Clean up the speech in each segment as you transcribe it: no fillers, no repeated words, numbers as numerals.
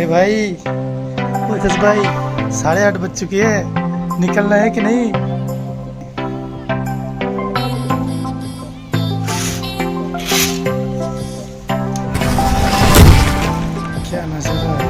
अरे भाई दस भाई 8:30 बज चुकी है, निकलना है कि नहीं? क्या नजारा है।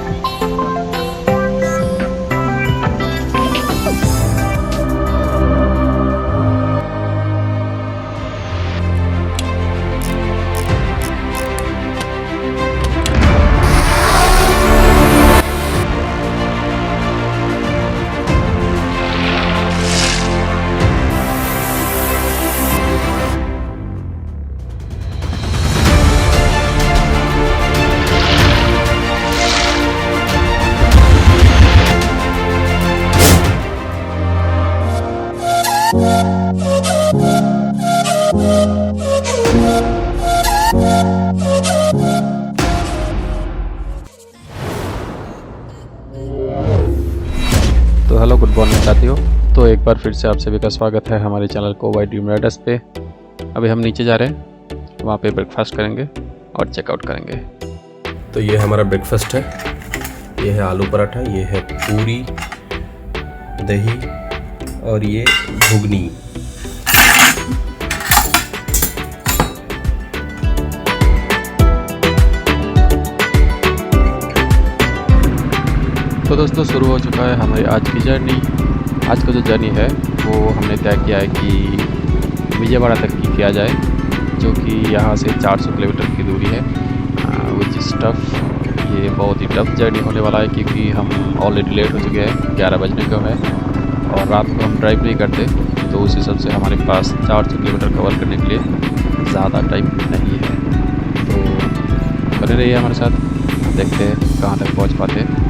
तो हेलो, गुड मॉर्निंग साथियों। तो एक बार फिर से आप सभी का स्वागत है हमारे चैनल को वाई ड्रीम राइडर्स पे। अभी हम नीचे जा रहे हैं, वहाँ पे ब्रेकफास्ट करेंगे और चेकआउट करेंगे। तो ये हमारा ब्रेकफास्ट है। ये है आलू पराठा, ये है पूरी, दही और ये घुगनी। तो दोस्तों, शुरू हो चुका है हमारी आज की जर्नी। आज का जो जर्नी है वो हमने तय किया है कि विजयवाड़ा तक की किया जाए, जो कि यहाँ से 400 किलोमीटर की दूरी है। Which is tough. ये बहुत ही टफ जर्नी होने वाला है क्योंकि हम ऑलरेडी लेट हो चुके हैं, 11 बजने को है और रात को हम ड्राइव नहीं करते, तो उस हिसाब से हमारे पास 400 किलोमीटर कवर करने के लिए ज़्यादा टाइम नहीं है। तो बने रहिए हमारे साथ, देखते हैं कहाँ तक पहुँच पाते हैं।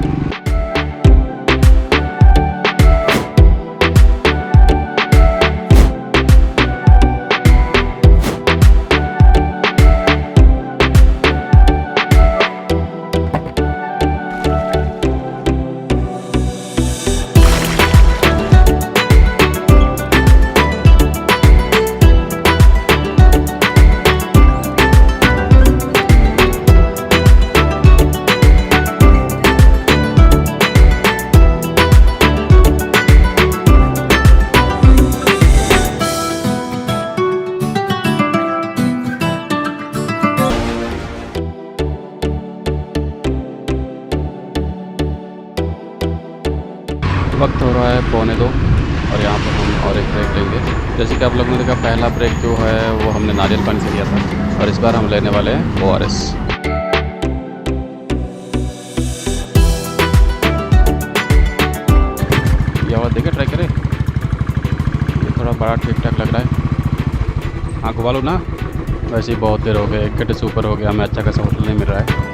वक्त हो रहा है 1:45 और यहाँ पर हम और एक ब्रेक लेंगे। जैसे कि आप लोगों ने देखा, पहला ब्रेक जो है वो हमने नारियल पानी से लिया था और इस बार हम लेने वाले हैं ORS। ये आवाज़ देखे, ट्राई करें। ये थोड़ा बड़ा ठीक ठाक लग रहा है। हाँ, घुमा लो ना। वैसे ही बहुत देर हो गए, 1 घंटे से ऊपर हो गया, हमें अच्छा खासा होटल नहीं मिल रहा है।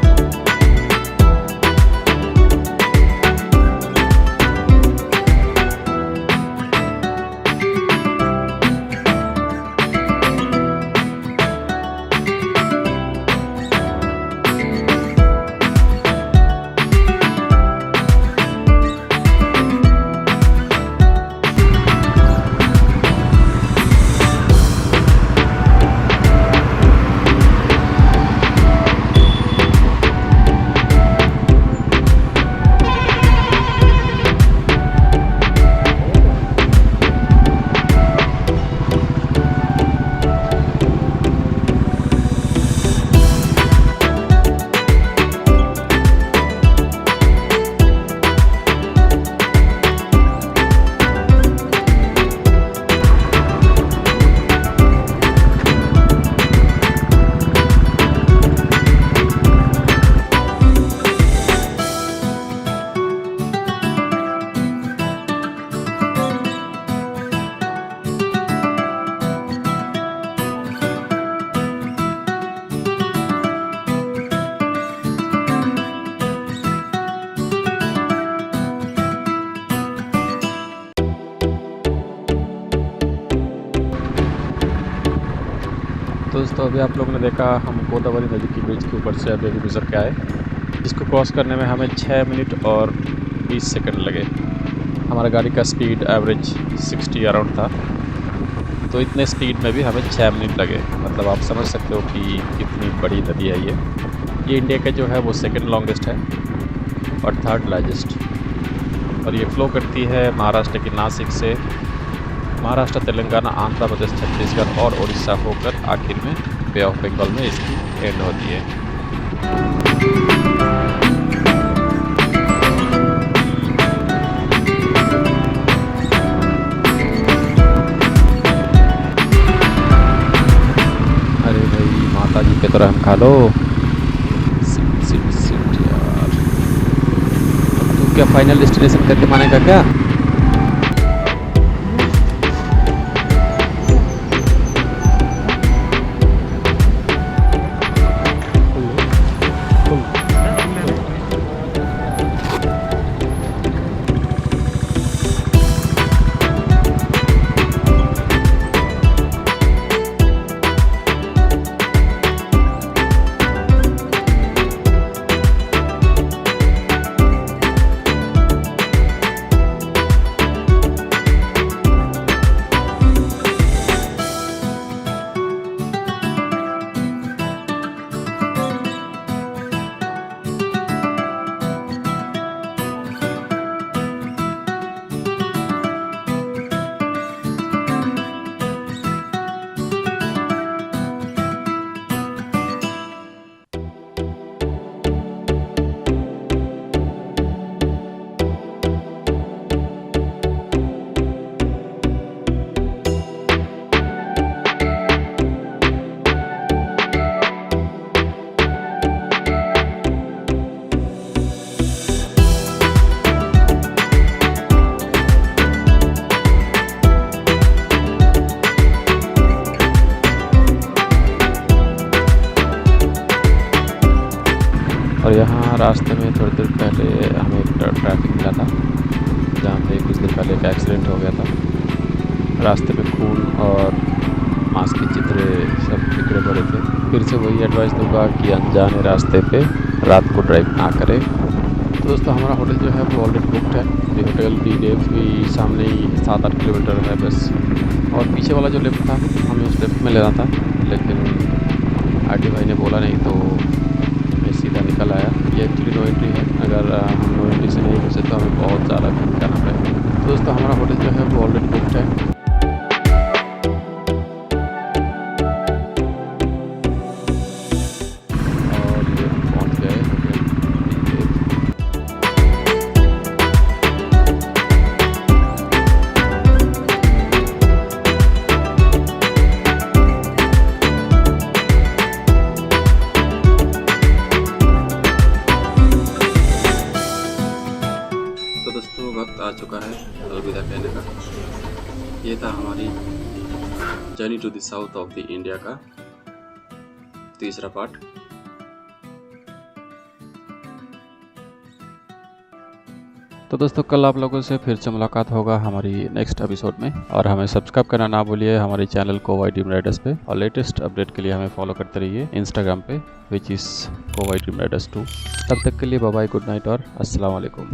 दोस्तों, अभी आप लोगों ने देखा हम गोदावरी नदी की ब्रिज के ऊपर से अभी गुजर के आए, जिसको क्रॉस करने में हमें 6 मिनट और 20 सेकंड लगे। हमारा गाड़ी का स्पीड एवरेज 60 अराउंड था, तो इतने स्पीड में भी हमें 6 मिनट लगे। मतलब आप समझ सकते हो कि कितनी बड़ी नदी है ये इंडिया का जो है वो सेकंड लॉन्गेस्ट है और 3rd लार्जेस्ट। और ये फ्लो करती है महाराष्ट्र के नासिक से महाराष्ट्र, तेलंगाना, आंध्र प्रदेश, छत्तीसगढ़ और उड़ीसा होकर आखिर में बे ऑफ बंगाल में इसकी एंड होती है। अरे भाई माता जी के तरह हम खा लो। सिट यार, तुम क्या फाइनल डेस्टिनेशन करके मानेगा क्या? और यहाँ रास्ते में थोड़ी देर पहले हमें ट्रैफिक मिला था, जहाँ पे कुछ देर पहले एक एक्सीडेंट हो गया था। रास्ते में खून और मांस के चित्र सब बिखरे पड़े थे। फिर से वही एडवाइस दूंगा कि अनजाने रास्ते पे रात को ड्राइव ना करें। तो दोस्तों हमारा होटल जो है वो ऑलरेडी बुकड है। ये होटल भी सामने ही 7-8 किलोमीटर है बस। और पीछे वाला जो लिफ्ट था हमें उस लिफ्ट में लेना था, लेकिन आरटी भाई ने बोला नहीं तो सीधा निकल आया। ये एक्चुअली नो एंट्री है, अगर हम नो एंट्री से नहीं घुसे तो हमें बहुत ज़्यादा वेट करना पड़ेगा। तो दोस्तों हमारा होटल जो है वो ऑलरेडी बुकड है। और ये हम पहुँच गए होटल। दोस्तों वक्त आ चुका है अलविदा कहने का। ये था हमारी journey to the south of the India का तीसरा पार्ट। तो दोस्तों कल आप लोगों से फिर से मुलाकात होगा हमारी नेक्स्ट एपिसोड में। और हमें सब्सक्राइब करना ना भूलिए हमारे चैनल कोवाई ड्रीम राइडर्स पे। और लेटेस्ट अपडेट के लिए हमें फॉलो करते रहिए इंस्टाग्राम पे, which is kovai dream Riders 2। तब तक के लिए बाय बाय, गुड नाइट और अस्सलाम वालेकुम।